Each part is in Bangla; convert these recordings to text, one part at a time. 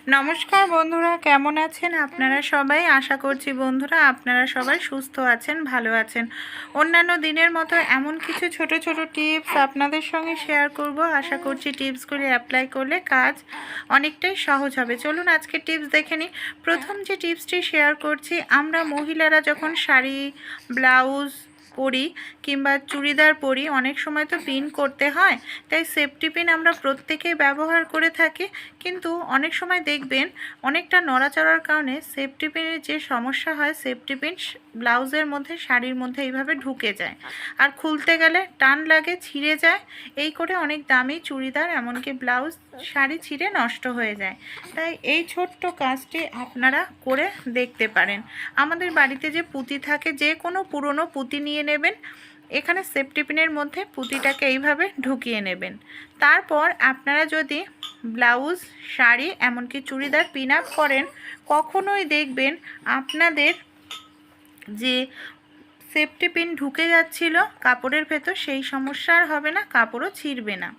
নমস্কার বন্ধুরা, কেমন আছেন আপনারা সবাই? আশা করছি বন্ধুরা আপনারা সবাই সুস্থ আছেন, ভালো আছেন। অন্যান্য দিনের মতো এমন কিছু ছোট ছোট টিপস আপনাদের সঙ্গে শেয়ার করব। আশা করছি টিপসগুলি অ্যাপ্লাই করলে কাজ অনেকটাই সহজ হবে। চলুন আজকে টিপস দেখে নিই। প্রথম যে টিপসটি শেয়ার করছি, আমরা মহিলারা যখন শাড়ি, ব্লাউজ পরি কিংবা চুড়িদার পরি, অনেক সময় তো পিন করতে হয়, তাই সেফটি পিন আমরা প্রত্যেকেই ব্যবহার করে থাকি। কিন্তু অনেক সময় দেখবেন অনেকটা নড়াচড়ার কারণে সেফটি পিনের যে সমস্যা হয়, সেফটি পিন ব্লাউজের মধ্যে, শাড়ির মধ্যে এইভাবে ঢুকে যায়, আর খুলতে গেলে টান লাগে, ছিঁড়ে যায়। এই করে অনেক দামি চুড়িদার, এমনকি ব্লাউজ, শাড়ি ছিঁড়ে নষ্ট হয়ে যায়। তাই এই ছোট্ট কাজটি আপনারা করে দেখতে পারেন। আমাদের বাড়িতে যে পুঁতি থাকে, যে কোনো পুরনো পুঁতি নিয়ে নেবেন, এখানে সেফটি পিনের মধ্যে পুঁতিটাকে এইভাবে ঢুকিয়ে নেবেন। তারপর আপনারা যদি ব্লাউজ, শাড়ি, এমনকি চুড়িদার পিন আপ করেন, কখনোই দেখবেন আপনাদের যে সেফটি পিন ঢুকে যাচ্ছিল কাপড়ের ভেতর, সেই সমস্যা আর হবে না, কাপড়ও ছিঁড়বে না।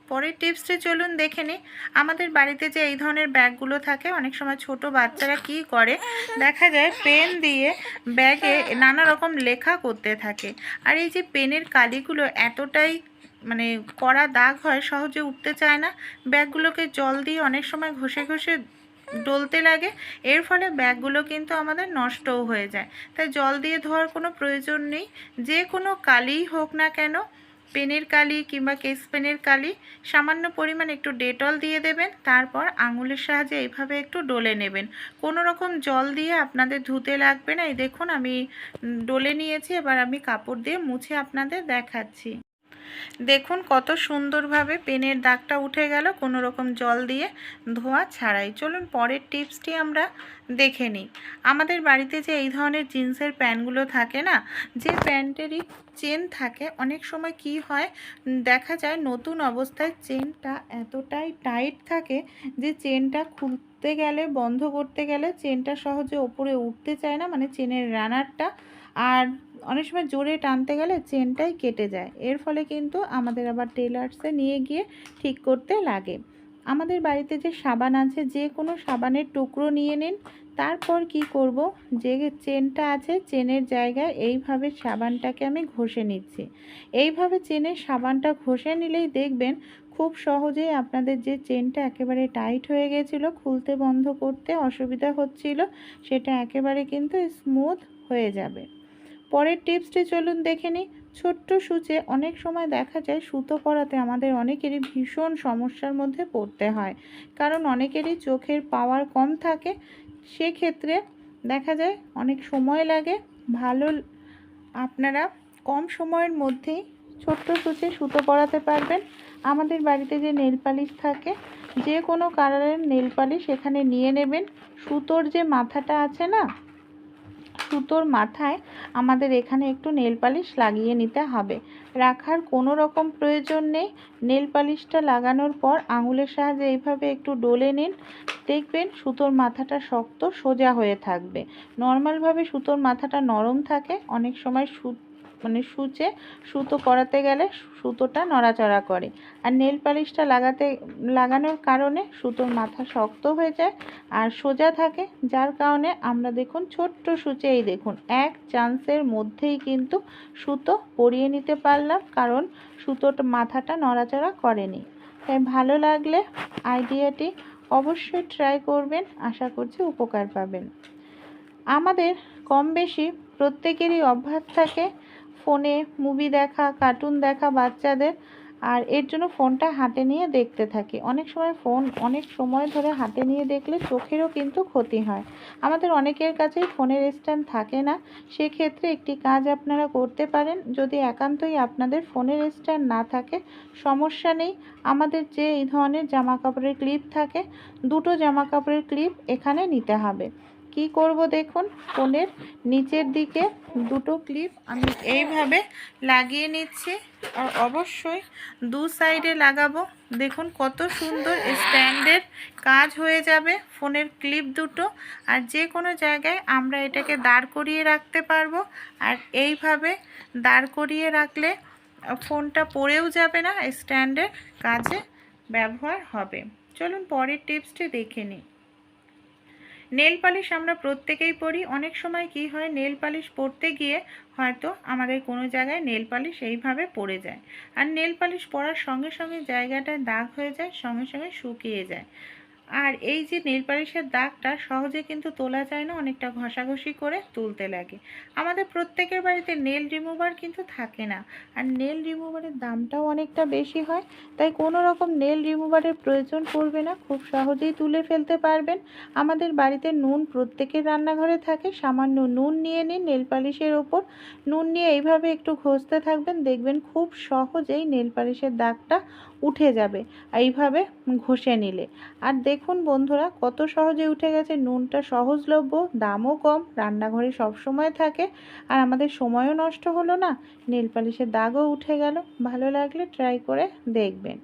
পরের টিপসটি চলুন দেখে নিই। আমাদের বাড়িতে যে এই ধরনের ব্যাগগুলো থাকে, অনেক সময় ছোট বাচ্চারা কি করে, দেখা যায় পেন দিয়ে ব্যাগে নানা রকম লেখা করতে থাকে, আর এই যে পেনের কালিগুলো এতটাই কড়া দাগ হয়, সহজে উঠতে চায় না। ব্যাগগুলোকে জল দিয়ে অনেক সময় ঘষে ঘষে ডলতে লাগে, এর ফলে ব্যাগগুলো কিন্তু আমাদের নষ্টও হয়ে যায়। তাই জল দিয়ে ধোয়ার কোনো প্রয়োজন নেই। যে কোনো কালিই হোক না কেন, পেনের কালি কিংবা কেস পেনের কালি, সামান্য পরিমাণ একটু ডেটল দিয়ে দেবেন, তারপর আঙুলের সাহায্যে এইভাবে একটু ডলে নেবেন। কোনো রকম জল দিয়ে আপনাদের ধুতে লাগবে না। এই দেখুন আমি ডলে নিয়েছি, এবার আমি কাপড় দিয়ে মুছে আপনাদের দেখাচ্ছি। দেখুন কত সুন্দরভাবে পেনের দাগটা উঠে গেল, কোনো রকম জল দিয়ে ধোয়া ছাড়াই। চলুন পরের টিপসটি আমরা দেখে নিই। আমাদের বাড়িতে যে এই ধরনের জিন্সের প্যান্টগুলো থাকে না, যে প্যান্টেরই চেন থাকে, অনেক সময় কি হয়, দেখা যায় নতুন অবস্থায় চেনটা এতটাই টাইট থাকে যে চেনটা খুলতে গেলে, বন্ধ করতে গেলে চেনটা সহজে ওপরে উঠতে চায় না, চেনের রানারটা, আর অনেক সময় জোরে টানতে গেলে চেনটাই কেটে যায়। এর ফলে কিন্তু আমাদের আবার টেলার্সে নিয়ে গিয়ে ঠিক করতে লাগে। আমাদের বাড়িতে যে সাবান আছে, যে কোনো সাবানের টুকরো নিয়ে নিন। তারপর কি করব, যে চেনটা আছে চেনের জায়গায় এইভাবে সাবানটাকে আমি ঘষে নিচ্ছি। এইভাবে চেনের সাবানটা ঘষে নিলেই দেখবেন খুব সহজেই আপনাদের যে চেনটা একেবারে টাইট হয়ে গেছিলো, খুলতে বন্ধ করতে অসুবিধা হচ্ছিল, সেটা একেবারে কিন্তু স্মুথ হয়ে যাবে। পরের টিপসটি চলুন দেখে নিই। ছোট্ট সূচে অনেক সময় দেখা যায় সুতো পরাতে আমাদের অনেকেরই ভীষণ সমস্যার মধ্যে পড়তে হয়, কারণ অনেকেরই চোখের পাওয়ার কম থাকে। সেক্ষেত্রে দেখা যায় অনেক সময় লাগে। ভালো, আপনারা কম সময়ের মধ্যেই ছোট্ট সূচে সুতো পরাতে পারবেন। আমাদের বাড়িতে যে নেল পালিশ থাকে, যে কোনো কালারের নেল পালিশ এখানে নিয়ে নেবেন। সুতোর যে মাথাটা আছে না, সুতোর মাথায় আমাদের এখানে একটু নেল পালিশ লাগিয়ে নিতে হবে। রাখার কোনো রকম প্রয়োজন নেই। নেল পালিশটা লাগানোর পর আঙুলের সাহায্যে এইভাবে একটু ডলে নিন, দেখবেন সুতোর মাথাটা শক্ত সোজা হয়ে থাকবে। নর্মালভাবে সুতোর মাথাটা নরম থাকে, অনেক সময় সূচে সুতো পরাতে গেলে সুতোটা নড়াচড়া করে, আর নেল পালিশটা লাগানোর কারণে সুতোর মাথা শক্ত হয়ে যায় আর সোজা থাকে, যার কারণে আমরা দেখুন ছোট্ট সূচে, এই দেখুন এক চান্সের মধ্যেই কিন্তু সুতো পরিয়ে নিতে পারলাম, কারণ সুতোটা মাথাটা নড়াচড়া করেনি। তাই ভালো লাগলে আইডিয়াটি অবশ্যই ট্রাই করবেন, আশা করছি উপকার পাবেন। আমাদের কম বেশি প্রত্যেকেরই অভ্যাস থাকে ফোনে মুভি দেখা, কার্টুন দেখা বাচ্চাদের, আর এর জন্য ফোনটা হাতে নিয়ে দেখতে থাকি। অনেক সময় ফোন অনেক সময় ধরে হাতে নিয়ে দেখলে চোখেরও কিন্তু ক্ষতি হয়। আমাদের অনেকের কাছেই ফোনের স্ট্যান্ড থাকে না। সেক্ষেত্রে একটি কাজ আপনারা করতে পারেন, যদি একান্তই আপনাদের ফোনের স্ট্যান্ড না থাকে, সমস্যা নেই। আমাদের যে এই ধরনের জামা কাপড়ের ক্লিপ থাকে, দুটো জামা কাপড়ের ক্লিপ এখানে নিতে হবে। কি করব দেখুন, ফোনের নিচের দিকে দুটো ক্লিপ আমি এইভাবে লাগিয়ে নিচ্ছি, আর অবশ্যই দু সাইডে লাগাবো। দেখুন কত সুন্দর স্ট্যান্ডের কাজ হয়ে যাবে ফোনের ক্লিপ দুটো, আর যে কোনো জায়গায় আমরা এটাকে দাঁড় করিয়ে রাখতে পারবো। আর এইভাবে দাঁড় করিয়ে রাখলে ফোনটা পড়েও যাবে না, স্ট্যান্ডের কাজে ব্যবহার হবে। চলুন পরের টিপসটি দেখে নিই। নেল পালিশ আমরা প্রত্যেকেই পরি। অনেক সময় কি হয়, নেল পালিশ পরতে গিয়ে হয়তো আমাদের কোনো জায়গায় নেল পালিশ এইভাবে পড়ে যায়, আর নেল পালিশ পরার সঙ্গে সঙ্গে জায়গাটায় দাগ হয়ে যায়, সঙ্গে সঙ্গে শুকিয়ে যায়। আর এই যে নেল পালিশের দাগটা সহজে কিন্তু তোলা যায় না, অনেকটা ঘষাঘষি করে তুলতে লাগে। আমাদের প্রত্যেকের বাড়িতে নেল রিমুভার কিন্তু থাকে না, আর নেল রিমুভারের দামটাও অনেকটা বেশি হয়। তাই কোনো রকম নেল রিমুভারের প্রয়োজন পড়বে না, খুব সহজেই তুলে ফেলতে পারবেন। আমাদের বাড়িতে নুন প্রত্যেকের রান্নাঘরে থাকে। সামান্য নুন নিয়ে নিন, নেল পালিশের ওপর নুন নিয়ে এইভাবে একটু ঘষতে থাকবেন, দেখবেন খুব সহজেই নেল পালিশের দাগটা উঠে যাবে এইভাবে ঘষে নিলে। আর দেখুন বন্ধুরা, কত সহজে উঠে গেছে। নুনটা সহজলভ্য, দামও কম, রান্নাঘরে সব সময় থাকে, আর আমাদের সময়ও নষ্ট হলো না, নেল পালিশের দাগও উঠে গেল। ভালো লাগলে ট্রাই করে দেখবেন।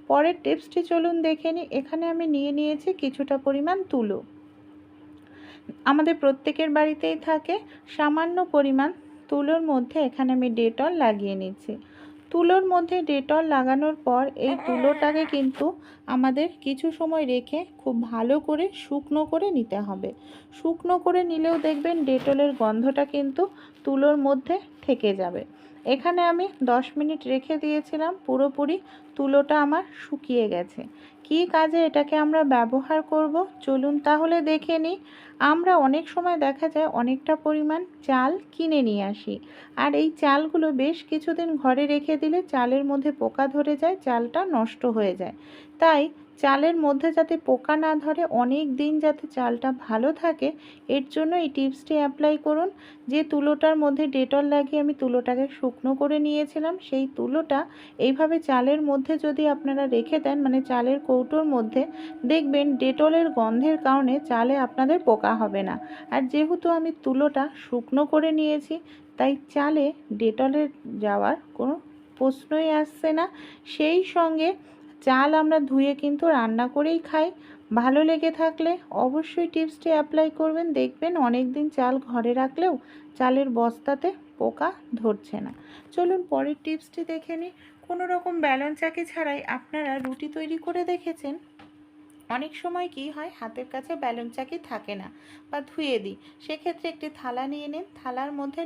পরের টিপসটি চলুন দেখে নিই। এখানে আমি নিয়ে নিয়েছি কিছুটা পরিমাণ তুলো। আমাদের প্রত্যেকের বাড়িতেই থাকে। সামান্য পরিমাণ তুলোর মধ্যে এখানে আমি ডেটল লাগিয়ে নিচ্ছি। তুলোর মধ্যে ডেটল লাগানোর পর এই তুলোটাকে কিন্তু আমাদের কিছু সময় রেখে খুব ভালো করে শুকনো করে নিতে হবে। শুকনো করে নিলেও দেখবেন ডেটলের গন্ধটা কিন্তু তুলোর মধ্যে থেকে যাবে। এখানে আমি 10 মিনিট রেখে দিয়েছিলাম, পুরোপুরি তুলোটা আমার শুকিয়ে গেছে। কী কাজে এটাকে আমরা ব্যবহার করব চলুন তাহলে দেখে নিই। আমরা অনেক সময় দেখা যায় অনেকটা পরিমাণ চাল কিনে নিয়ে আসি, আর এই চালগুলো বেশ কিছুদিন ঘরে রেখে দিলে চালের মধ্যে পোকা ধরে যায়, চালটা নষ্ট হয়ে যায়। তাই চালের মধ্যে যাতে পোকা না ধরে, অনেক দিন যাতে চালটা ভালো থাকে, এর জন্য এই টিপসটি অ্যাপ্লাই করুন। যে তুলোটার মধ্যে ডেটল লাগিয়ে আমি তুলোটাকে শুকনো করে নিয়েছিলাম, সেই তুলোটা এইভাবে চালের মধ্যে যদি আপনারা রেখে দেন, মানে চালের কৌটোর মধ্যে, দেখবেন ডেটলের গন্ধের কারণে চালে আপনাদের পোকা হবে না। আর যেহেতু আমি তুলোটা শুকনো করে নিয়েছি, তাই চালে ডেটলের যাওয়ার কোনো প্রশ্নই আসছে না। সেই সঙ্গে চাল আমরা ধুয়ে কিন্তু রান্না করেই খাই। ভালো লেগে থাকলে অবশ্যই টিপসটি অ্যাপ্লাই করবেন, দেখবেন অনেক দিন চাল ঘরে রাখলেও চালের বস্তাতে পোকা ধরছে না। চলুন পরের টিপসটি দেখে নিই। কোনো রকম ব্যালন চাকি ছাড়াই আপনারা রুটি তৈরি করে দেখেছেন? অনেক সময় কি হয়, হাতের কাছে ব্যালন চাকি থাকে না বা ধুয়ে দিই, সেক্ষেত্রে একটি থালা নিয়ে নিন। থালার মধ্যে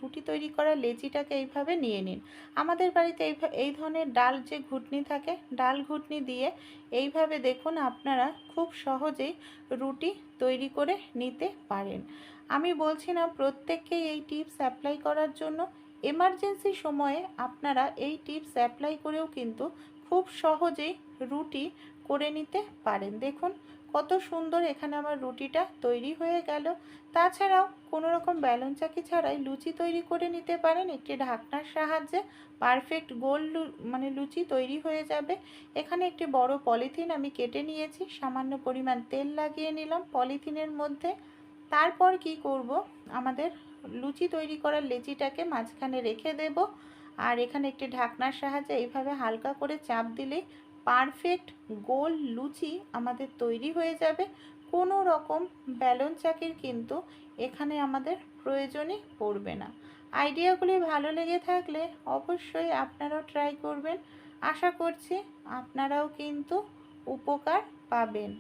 রুটি তৈরি করা লেচিটাকে এইভাবে নিয়ে নিন। আমাদের বাড়িতে এই ধরনের ডাল যে ঘুটনি থাকে, ডাল ঘুটনি দিয়ে এইভাবে দেখুন আপনারা খুব সহজেই রুটি তৈরি করে নিতে পারেন। আমি বলছি না প্রত্যেককেই এই টিপস অ্যাপ্লাই করার জন্য। এমার্জেন্সি সময়ে আপনারা এই টিপস অ্যাপ্লাই করেও কিন্তু খুব সহজেই রুটি করে নিতে পারেন। দেখুন কত সুন্দর এখানে আমার রুটিটা তৈরি হয়ে গেল। তাছাড়াও কোনো রকম ব্যালন চাকি ছাড়াই লুচি তৈরি করে নিতে পারেন একটি ঢাকনার সাহায্যে। পারফেক্ট গোল লুচি তৈরি হয়ে যাবে। এখানে একটি বড় পলিথিন আমি কেটে নিয়েছি, সামান্য পরিমাণ তেল লাগিয়ে নিলাম পলিথিনের মধ্যে। তারপর কি করব, আমাদের লুচি তৈরি করার লেচিটাকে মাঝখানে রেখে দেব, আর এখানে একটি ঢাকনার সাহায্যে এইভাবে হালকা করে চাপ দিলেই পারফেক্ট গোল লুচি আমাদের তৈরি হয়ে যাবে। কোনো রকম ব্যালন চাকির কিন্তু এখানে আমাদের প্রয়োজনই পড়বে না। আইডিয়াগুলি ভালো লেগে থাকলে অবশ্যই আপনারাও ট্রাই করবেন। আশা করছি আপনারাও কিন্তু উপকার পাবেন।